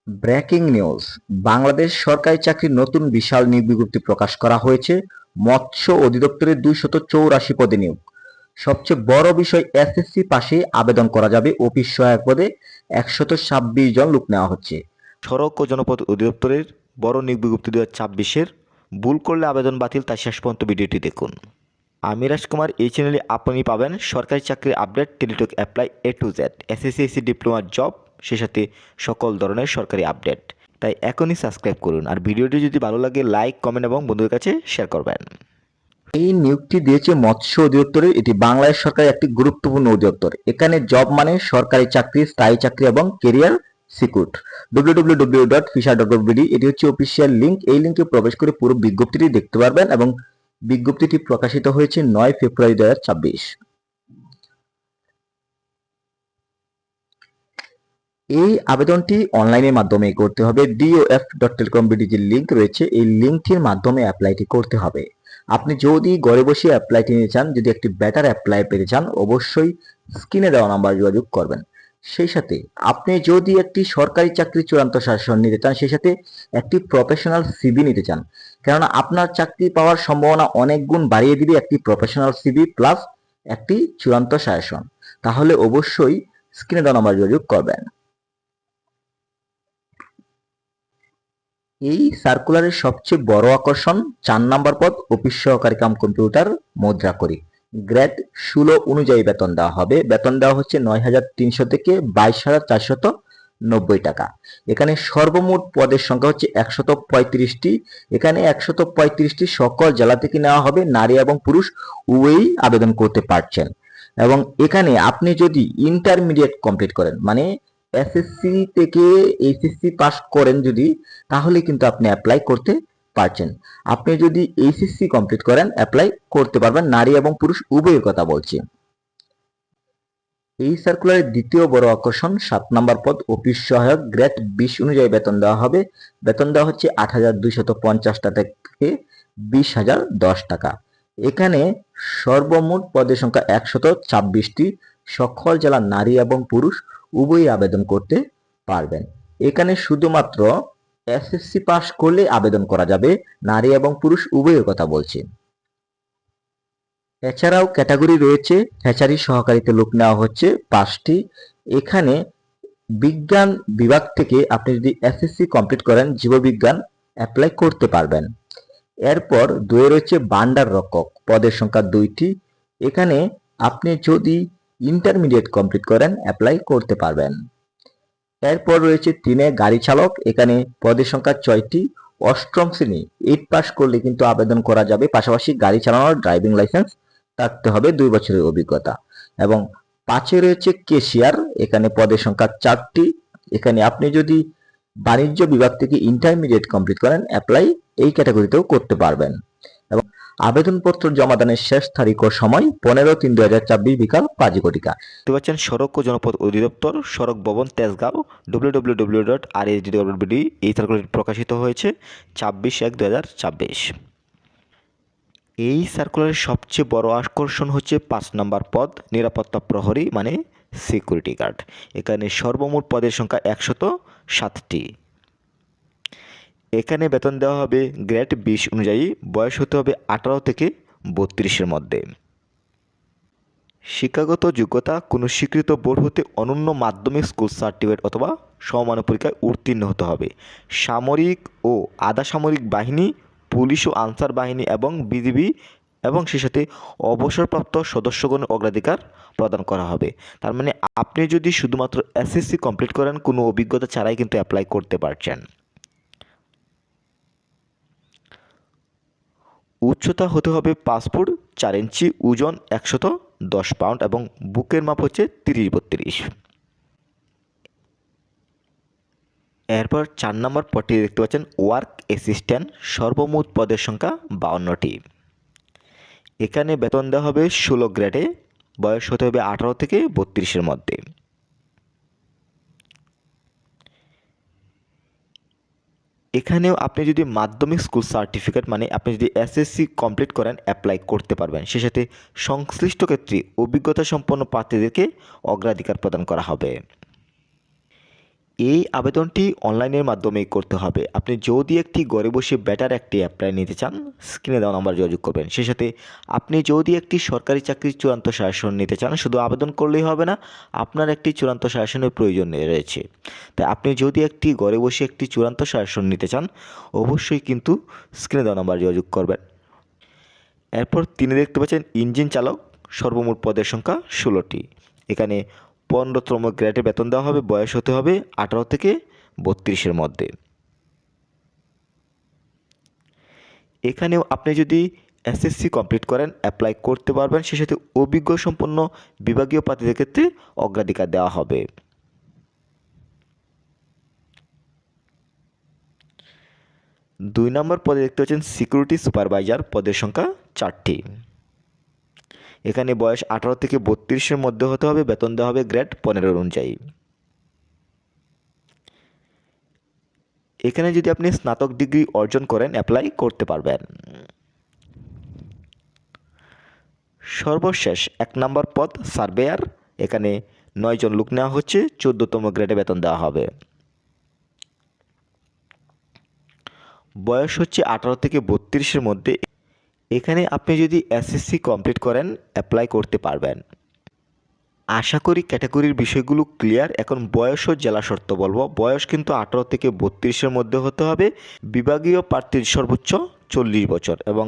Breaking news, Bangladesh সরকারি চাকরির নতুন বিশাল নিয়োগ বিজ্ঞপ্তি প্রকাশ করা হয়েছে। মৎস্য অধিদপ্তরে 284 পদে নিয়োগ। সবচেয়ে বড় বিষয়, এসএসসি পাশে আবেদন করা যাবে। অফিস সহায়ক পদে 126 জন লোক নেওয়া হচ্ছে। সড়ক ও জনপথ অধিদপ্তরের বড় নিয়োগ বিজ্ঞপ্তি 2024-এর ভুল করলে আবেদন বাতিল, তাই শেষ পর্যন্ত ভিডিওটি দেখুন। আমি রাজকুমার। এই চ্যানেলে আপনি পাবেন সরকারি চাকরির update, Teletalk apply A to Z, SSC ডিপ্লোমার জব, সে সাথে সকল ধরনের সরকারি আপডেট। তাই এখনই সাবস্ক্রাইব করুন, আর ভিডিওটি যদি ভালো লাগে লাইক, কমেন্ট এবং বন্ধুদের কাছে শেয়ার করবেন। এই নিয়োগটি দিয়েছে মৎস্য অধিদপ্তরে। এটি বাংলাদেশ সরকারের একটি গুরুত্বপূর্ণ অধিদপ্তর। এখানে জব মানে সরকারি চাকরি, স্থায়ী চাকরি এবং কেরিয়ার সিকিউর। www.fisher.gov.bd এটি হচ্ছে অফিসিয়াল লিংক। এই লিংকে প্রবেশ করে পুরো বিজ্ঞপ্তিটি দেখতে পারবেন এবং বিজ্ঞপ্তিটি প্রকাশিত হয়েছে 9 ফেব্রুয়ারি 2024। এই আবেদনটি অনলাইনের মাধ্যমে করতে হবে। dof.telecom.bd যে লিংক রয়েছে, এই লিংকটির মাধ্যমে অ্যাপ্লাইটি করতে হবে। আপনি যদি ঘরে বসে অ্যাপ্লাইটি নিতে চান, যদি একটি বেটার অ্যাপ্লাই পেতে চান, অবশ্যই স্ক্রিনে দেওয়া নাম্বার যোগাযোগ করবেন। সেই সাথে আপনি যদি একটি সরকারি চাকরির চূড়ান্ত শাসন নিতে চান, সেই সাথে একটি প্রফেশনাল সিভি নিতে চান, কেননা আপনার চাকরি পাওয়ার সম্ভাবনা অনেক গুণ বাড়িয়ে দিবে একটি প্রফেশনাল সিভি প্লাস একটি চূড়ান্ত শাসন, তাহলে অবশ্যই স্ক্রিনে দেওয়া নাম্বার যোগাযোগ করবেন। এই সার্কুলারের সবচেয়ে বড় আকর্ষণ 4 নাম্বার পদ, অফিস সহকারী কাম কম্পিউটার মুদ্রাকরী। গ্রেড 16 অনুযায়ী বেতন দেওয়া হবে। বেতন দেওয়া হচ্ছে 9,300 থেকে 22,490 টাকা। এখানে সর্বমোট পদের সংখ্যা হচ্ছে 135টি। এখানে 135টি সকল জেলা থেকে নেওয়া হবে। নারী এবং পুরুষ উভয়ই আবেদন করতে পারছেন। এবং এখানে আপনি যদি ইন্টারমিডিয়েট কমপ্লিট করেন, মানে এসএসসি থেকে এইচএসসি পাস করেন যদি, তাহলে কিন্তু আপনি অ্যাপ্লাই করতে পারছেন। আপনি যদি এইচএসসি কমপ্লিট করেন, অ্যাপ্লাই করতে পারবেন। নারী এবং পুরুষ উভয়ের কথা বলছি। এই সার্কুলারের দ্বিতীয় বড় আকর্ষণ 7 নাম্বার পদ, অফিস সহায়ক। গ্রেড 20 অনুযায়ী বেতন দেওয়া হবে। বেতন দেওয়া হচ্ছে 8,250 টাকা থেকে 20,010 টাকা। এখানে সর্বমোট পদের সংখ্যা 126টি। সকল জেলার নারী এবং পুরুষ উভয়ই আবেদন করতে পারবেন। এখানে শুধুমাত্র এসএসসি পাস করলে আবেদন করা যাবে। নারী এবং পুরুষ উভয়ের কথা বলছি। এছাড়াও ক্যাটাগরি রয়েছে। হ্যাচারি সহকারীতে লোক নেওয়া হচ্ছে 5টি। এখানে বিজ্ঞান বিভাগ থেকে আপনি যদি এসএসসি কমপ্লিট করেন, জীববিজ্ঞান, অ্যাপ্লাই করতে পারবেন। এরপর 2 রয়েছে ভান্ডার রক্ষক, পদের সংখ্যা 2টি। এখানে আপনি যদি ইন্টারমিডিয়েট কমপ্লিট করেন, অ্যাপ্লাই করতে পারবেন। এরপর রয়েছে 3 গাড়ি চালক। এখানে পদের সংখ্যা 6টি। অষ্টম শ্রেণী 8 পাস করলে কিন্তু আবেদন করা যাবে। পাশাপাশি গাড়ি চালানোর ড্রাইভিং লাইসেন্স থাকতে হবে, 2 বছরের অভিজ্ঞতা। এবং 5 রয়েছে ক্যাশিয়ার। এখানে পদের সংখ্যা 4টি। এখানে আপনি যদি বাণিজ্য বিভাগ থেকে ইন্টারমিডিয়েট কমপ্লিট করেন, অ্যাপ্লাই এই ক্যাটাগরিতেও করতে পারবেন। এবং আবেদনপত্র জমাদানের শেষ তারিখ ও সময় 15/3/2024 বিকাল 5 ঘটিকা। দেখতে পাচ্ছেন সড়ক ও জনপথ অধিদপ্তর, সড়ক ভবন, তেজগাঁও। www.rsd.gov.bd এই সার্কুলার প্রকাশিত হয়েছে 26/1/2024। এই সার্কুলারের সবচেয়ে বড় আকর্ষণ হচ্ছে 5 নম্বর পদ, নিরাপত্তা প্রহরী মানে সিকিউরিটি গার্ড। এখানে সর্বমোট পদের সংখ্যা 107টি। এখানে বেতন দেওয়া হবে গ্রেড 20 অনুযায়ী। বয়স হতে হবে 18 থেকে 32-এর মধ্যে। শিক্ষাগত যোগ্যতা, কোনো স্বীকৃত বোর্ড হতে অনন্য মাধ্যমিক স্কুল সার্টিফিকেট অথবা সমমানের পরীক্ষায় উত্তীর্ণ হতে হবে। সামরিক ও আধা সামরিক বাহিনী, পুলিশ ও আনসার বাহিনী এবং বিজিবি এবং সে সাথে অবসরপ্রাপ্ত সদস্যগণের অগ্রাধিকার প্রদান করা হবে। তার মানে আপনি যদি শুধুমাত্র এসএসসি কমপ্লিট করেন, কোনো অভিজ্ঞতা ছাড়াই কিন্তু অ্যাপ্লাই করতে পারছেন। উচ্চতা হতে হবে 5 ফুট 4 ইঞ্চি, ওজন 110 পাউন্ড এবং বুকের মাপ হচ্ছে 30-32। এরপর 4 নম্বর পদটি দেখতে পাচ্ছেন ওয়ার্ক অ্যাসিস্ট্যান্ট, সর্বমোট পদের সংখ্যা 52টি। এখানে বেতন দেওয়া হবে 16 গ্রেডে। বয়স হতে হবে 18 থেকে 32-এর মধ্যে। এখানেও আপনি যদি মাধ্যমিক স্কুল সার্টিফিকেট মানে আপনি যদি এসএসসি কমপ্লিট করেন, অ্যাপ্লাই করতে পারবেন। সে সাথে সংশ্লিষ্ট ক্ষেত্রে অভিজ্ঞতা সম্পন্ন প্রার্থীদেরকে অগ্রাধিকার প্রদান করা হবে। এই আবেদনটি অনলাইনের মাধ্যমেই করতে হবে। আপনি যদি একটি ঘরে বসে বেটার একটি অ্যাপ্লাই নিতে চান, স্ক্রিনে দেওয়া নাম্বার যোগাযোগ করবেন। সেই সাথে আপনি যদি একটি সরকারি চাকরির চূড়ান্ত সাজেশন নিতে চান, শুধু আবেদন করলেই হবে না, আপনার একটি চূড়ান্ত সাজেশনের প্রয়োজন রয়েছে। তাই আপনি যদি একটি ঘরে বসে একটি চূড়ান্ত সাজেশন নিতে চান, অবশ্যই কিন্তু স্ক্রিনে দেওয়া নাম্বার যোগাযোগ করবেন। এরপর তিনি দেখতে পাচ্ছেন ইঞ্জিন চালক, সর্বমোট পদের সংখ্যা 16টি। এখানে 15তম গ্রেডে বেতন দেওয়া হবে, বয়স হতে হবে 18 থেকে 32-এর মধ্যে। এখানেও আপনি যদি এসএসসি কমপ্লিট করেন অ্যাপ্লাই করতে পারবেন, সেই সাথে অভিজ্ঞ সম্পন্ন বিভাগীয় প্রার্থীদের ক্ষেত্রে অগ্রাধিকার দেওয়া হবে। 2 নম্বর পদে দেখতে পাচ্ছেন সিকিউরিটি সুপারভাইজার, পদের সংখ্যা 4টি। এখানে বয়স 18 থেকে 32-এর মধ্যে হতে হবে, বেতন দেওয়া হবে গ্রেড 15 অনুযায়ী। এখানে যদি আপনি স্নাতক ডিগ্রি অর্জন করেন অ্যাপ্লাই করতে পারবেন। সর্বশেষ 1 নম্বর পদ সার্ভেয়ার, এখানে 9 জন লোক নেওয়া হচ্ছে, 14তম গ্রেডে বেতন দেওয়া হবে। বয়স হচ্ছে 18 থেকে 32-এর মধ্যে। এখানে আপনি যদি এসএসসি কমপ্লিট করেন অ্যাপ্লাই করতে পারবেন। আশা করি ক্যাটাগরির বিষয়গুলো ক্লিয়ার। এখন বয়স ও জেলা শর্ত বলবো। বয়স কিন্তু 18 থেকে 32-এর মধ্যে হতে হবে। বিভাগীয় প্রার্থীর সর্বোচ্চ 40 বছর এবং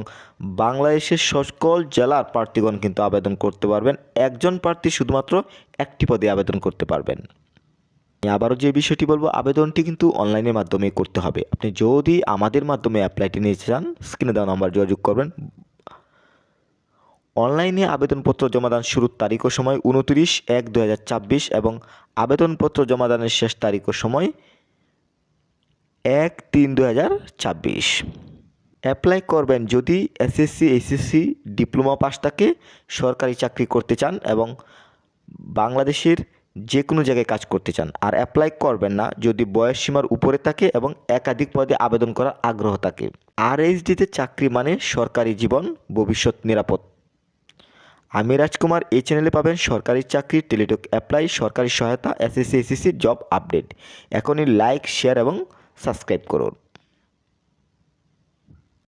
বাংলাদেশের সকল জেলার প্রার্থীগণ কিন্তু আবেদন করতে পারবেন। একজন প্রার্থী শুধুমাত্র একটি পদে আবেদন করতে পারবেন। আবারও যে বিষয়টি বলবো, আবেদনটি কিন্তু অনলাইনের মাধ্যমে করতে হবে। আপনি যদি আমাদের মাধ্যমে অ্যাপ্লাইটি নিতে চান, স্ক্রিনে দেওয়া নাম্বার যোগাযোগ করবেন। অনলাইনে আবেদনপত্র জমাদান শুরুর তারিখ ও সময় 29/1/2024 এবং আবেদনপত্র জমাদানের শেষ তারিখ ও সময় 1/3/2024। অ্যাপ্লাই করবেন যদি এসএসসি এইচএসসি ডিপ্লোমা পাস থাকে, সরকারি চাকরি করতে চান এবং বাংলাদেশের যে কোনো জায়গায় কাজ করতে চান। আর অ্যাপ্লাই করবেন না যদি বয়স সীমার উপরে থাকে এবং একাধিক পদে আবেদন করার আগ্রহ থাকে। আরএইচডিতে চাকরি মানে সরকারি জীবন, ভবিষ্যৎ নিরাপদ। আমি রাজকুমার। এই চ্যানেলে পাবেন সরকারি চাকরি, টেলিটক অ্যাপ্লাই, সরকারি সহায়তা, এসএসসি এইচএসসি জব আপডেট। এখনই লাইক, শেয়ার এবং সাবস্ক্রাইব করুন।